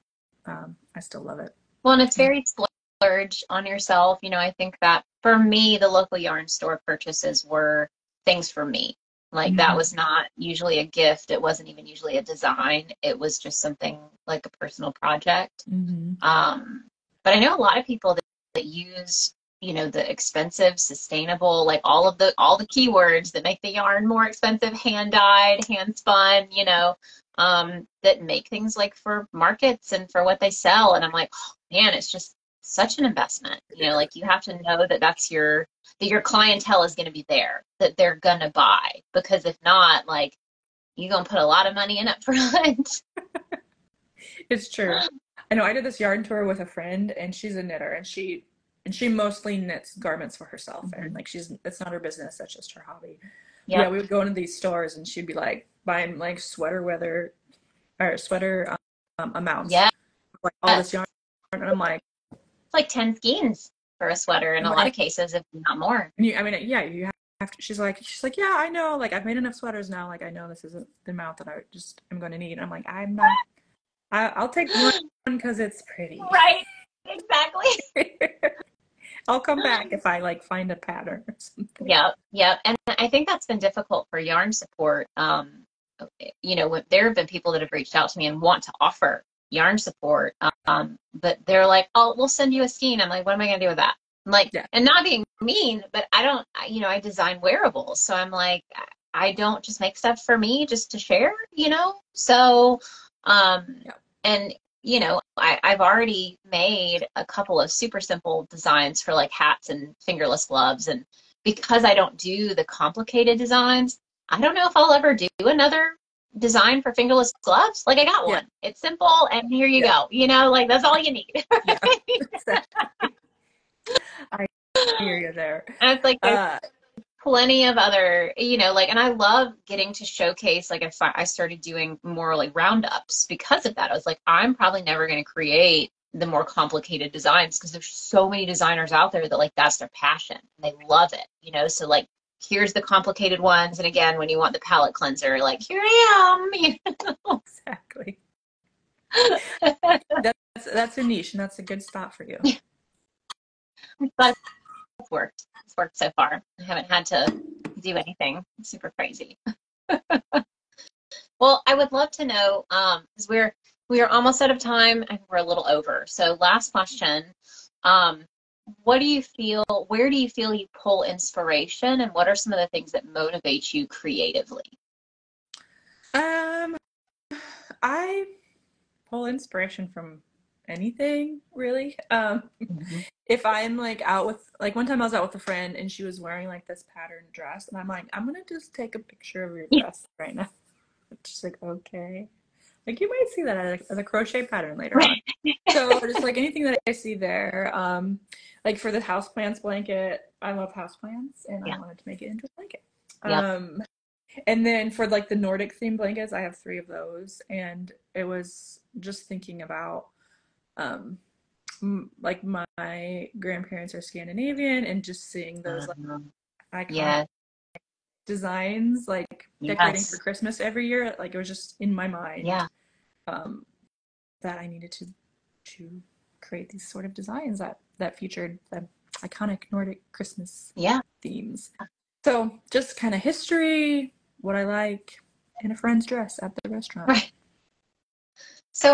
I still love it. Well, and it's very splurge on yourself. I think that for me, the local yarn store purchases were things for me. Like that was not usually a gift. It wasn't even usually a design. It was just something like a personal project. But I know a lot of people that use, the expensive, sustainable, like all the keywords that make the yarn more expensive, hand dyed, hand spun, that make things like for markets and for what they sell. And I'm like, oh, man, it's just such an investment. Like you have to know that your clientele is going to be there, that they're going to buy, because if not, like you're going to put a lot of money in up front. It's true. I know I did this yarn tour with a friend, and she's a knitter, and she mostly knits garments for herself, and like it's not her business, that's just her hobby. Yeah, we would go into these stores, and she'd be like buying like sweater amounts. Yeah. Like all this yarn, and I'm like, it's like 10 skeins for a sweater in a lot of cases, if not more. I mean, yeah, you have to. She's like, yeah, I know. Like I've made enough sweaters now. Like I know this isn't the amount that I just am going to need. And I'm like, I'm not. I'll take one because it's pretty. Right. Exactly. I'll come back if I like find a pattern or something. Yeah. And I think that's been difficult for yarn support. You know, there have been people that have reached out to me and want to offer yarn support, but they're like, oh, we'll send you a skein. I'm like, what am I going to do with that? I'm like, and not being mean, but I design wearables. So I'm like, I don't just make stuff for me just to share, you know? So, and you know, I've already made a couple of super simple designs for like hats and fingerless gloves. And because I don't do the complicated designs, I don't know if I'll ever do another design for fingerless gloves. Like I got one. It's simple and here you go. You know, like that's all you need. Exactly. I hear you there. And it's like there's plenty of other, you know, like, and I love getting to showcase, like I started doing more like roundups because of that. I was like, I'm probably never going to create the more complicated designs because there's so many designers out there that like that's their passion. They love it, you know? So like, here's the complicated ones. And again, when you want the palette cleanser, like, here I am, you know? Exactly. That's a niche and that's a good spot for you. But it's worked. It's worked so far. I haven't had to do anything super crazy. Well, I would love to know, because we are almost out of time and we're a little over. So last question. What do you feel, where do you feel you pull inspiration, and what are some of the things that motivate you creatively? I pull inspiration from anything, really. If I'm like out with, like one time I was out with a friend and she was wearing like this patterned dress, and I'm like, I'm gonna just take a picture of your dress right now. She's like, okay. Like you might see that as a crochet pattern later on. So just like anything that I see there. Like for the houseplants blanket, I love houseplants and I wanted to make it into a blanket. And then for like the Nordic themed blankets, I have 3 of those, and it was just thinking about like my grandparents are Scandinavian, and just seeing those like iconic designs like decorating for Christmas every year, like it was just in my mind that I needed to create these sort of designs that featured the iconic Nordic Christmas themes. So just kind of history, what I like, and a friend's dress at the restaurant. Right. So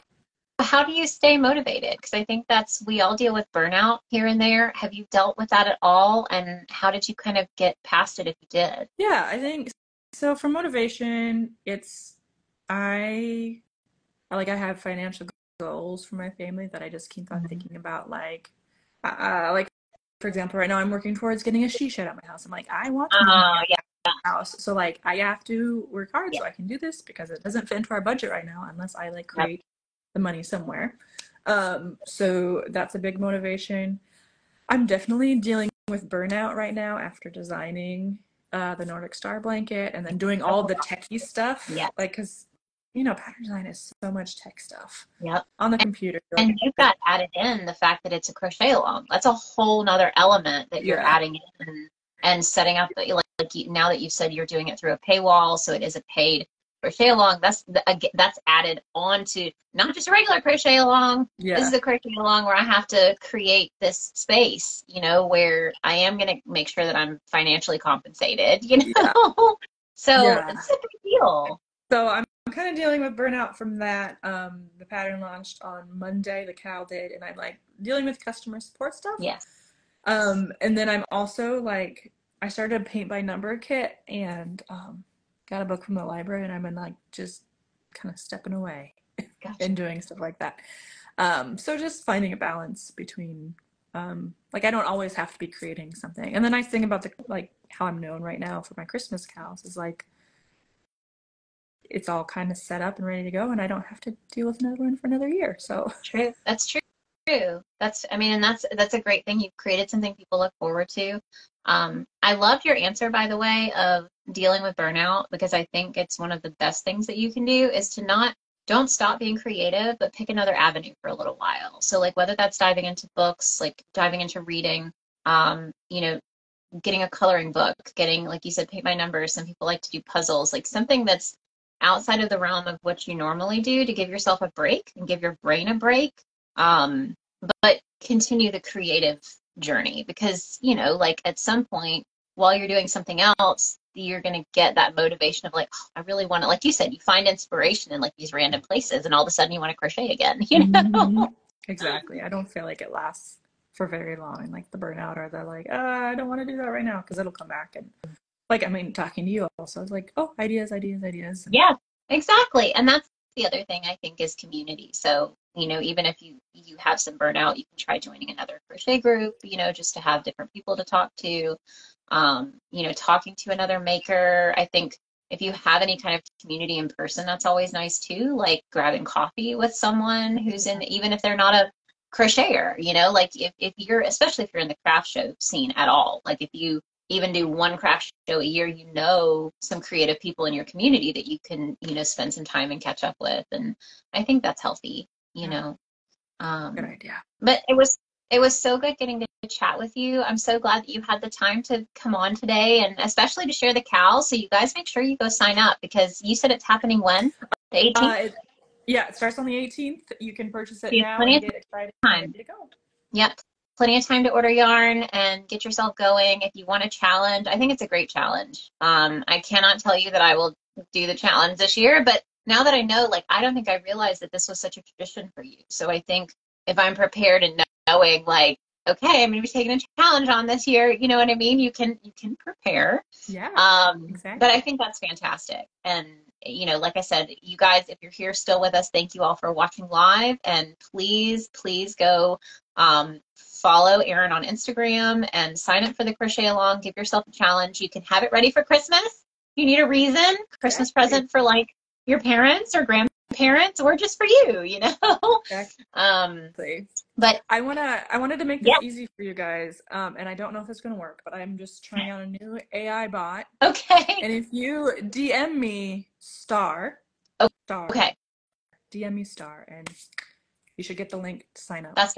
how do you stay motivated? Because I think we all deal with burnout here and there. Have you dealt with that at all? And how did you kind of get past it if you did? Yeah, I think so. For motivation, I have financial goals for my family that I just keep on thinking about. Like for example, right now I'm working towards getting a she shed at my house. I'm like, I want to house, so like I have to work hard so I can do this, because it doesn't fit into our budget right now unless I like create the money somewhere. So that's a big motivation. I'm definitely dealing with burnout right now after designing the Nordic Star blanket and then doing all the techie stuff. Like, because you know, pattern design is so much tech stuff on the computer. And you've got added in the fact that it's a crochet along. That's a whole nother element that you're adding in and setting up. Now that you've said you're doing it through a paywall, so it is a paid crochet along. That's added on to not just a regular crochet along. This is a crochet along where I have to create this space, you know, where I am going to make sure that I'm financially compensated, you know. So it's a big deal. So I'm kind of dealing with burnout from that. The pattern launched on Monday, the cow did, and I'm like dealing with customer support stuff. And then I'm also like, I started a paint by number kit and got a book from the library, and I'm in like just kind of stepping away and doing stuff like that. So just finding a balance between like I don't always have to be creating something. And the nice thing about how I'm known right now for my Christmas cows is like it's all kind of set up and ready to go, and I don't have to deal with another one for another year. So True. That's true. That's, I mean, and that's a great thing. You've created something people look forward to. I loved your answer, by the way, of dealing with burnout, because I think it's one of the best things that you can do is to don't stop being creative, but pick another avenue for a little while. So like whether that's diving into books, like diving into reading, you know, getting a coloring book, getting, like you said, paint by numbers. Some people like to do puzzles, like something that's outside of the realm of what you normally do to give yourself a break and give your brain a break. But continue the creative journey, because, you know, like at some point while you're doing something else, you're going to get that motivation of like, oh, I really want to, like you said, you find inspiration in like these random places and all of a sudden you want to crochet again, you know? Exactly. I don't feel like it lasts for very long, like the burnout or the like, I don't want to do that right now, because it'll come back. And like, I mean, talking to you also, it's like, oh, ideas. Yeah, exactly. And that's the other thing I think is community. So, you know, even if you have some burnout, you can try joining another crochet group, you know, just to have different people to talk to, you know, talking to another maker. I think if you have any kind of community in person, that's always nice too, like grabbing coffee with someone who's in, even if they're not a crocheter, you know, like if you're, especially if you're in the craft show scene at all, like if you even do one craft show a year, you know, some creative people in your community that you can, you know, spend some time and catch up with. And I think that's healthy, you know. Good idea. But it was so good getting to chat with you. I'm so glad that you had the time to come on today, and especially to share the cows. So you guys make sure you go sign up, because you said it's happening when? The 18th? Yeah, it starts on the 18th. You can purchase it now Plenty and of get excited time. and ready to go. Yep. Plenty of time to order yarn and get yourself going. If you want a challenge, I think it's a great challenge. I cannot tell you that I will do the challenge this year, but now that I know, like, I don't think I realized that this was such a tradition for you. So I think if I'm prepared and knowing, like, okay, I'm going to be taking a challenge on this year, you know what I mean? You can prepare. Yeah, exactly. But I think that's fantastic. And, you know, like I said, you guys, if you're here still with us, thank you all for watching live. And please go follow Erin on Instagram and sign up for the crochet along. Give yourself a challenge. You can have it ready for Christmas. You need a reason, Christmas present for like your parents or grandparents, or just for you, you know? Exactly. But I wanted to make this easy for you guys, and I don't know if it's gonna work, but I'm just trying out a new AI bot. Okay. And if you DM me star, DM me star, and you should get the link to sign up. That's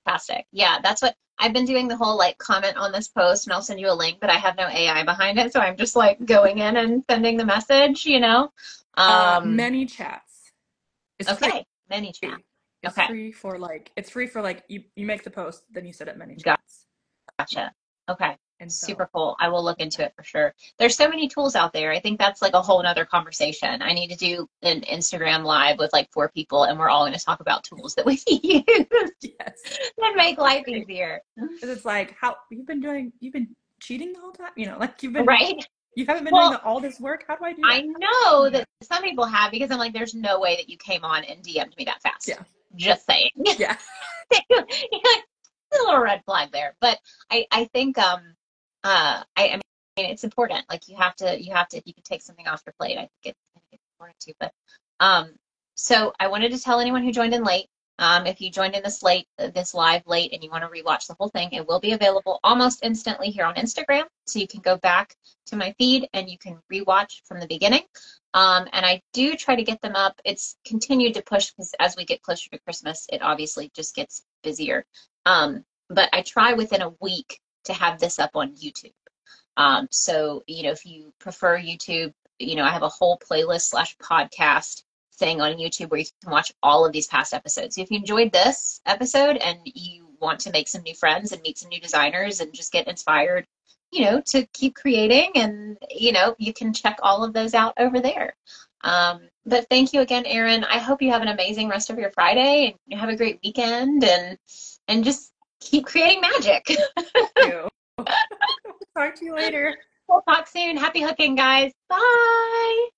fantastic. Yeah, that's what I've been doing, the whole like comment on this post and I'll send you a link, but I have no AI behind it. So I'm just like going in and sending the message, you know? Many chats. It's free. Many chats. It's free for like, you make the post, then you set up many chats. Gotcha. Okay. And super cool. I will look into it for sure. There's so many tools out there. I think that's like a whole nother conversation. I need to do an Instagram live with like 4 people, and we're all going to talk about tools that we use that make life easier. Because it's like, you've been cheating the whole time, you know, like you haven't been doing all this work. How do I do that? I know that some people have, because I'm like, there's no way that you came on and DM'd me that fast. Yeah. Just saying. Yeah. You're like, a little red flag there. But I think I mean, it's important. Like you have to, if you can take something off your plate, I think it's important too. But so I wanted to tell anyone who joined in late, if you joined in this live late and you want to rewatch the whole thing, it will be available almost instantly here on Instagram. So you can go back to my feed and you can rewatch from the beginning. And I do try to get them up. It's continued to push because as we get closer to Christmas, it obviously just gets busier. But I try within a week to have this up on YouTube. So, you know, if you prefer YouTube, you know, I have a whole playlist / podcast thing on YouTube where you can watch all of these past episodes. So if you enjoyed this episode and you want to make some new friends and meet some new designers and just get inspired, you know, to keep creating, and, you know, you can check all of those out over there. But thank you again, Erin. I hope you have an amazing rest of your Friday and you have a great weekend, and just keep creating magic. Thank you. Talk to you later. We'll talk soon. Happy hooking, guys. Bye.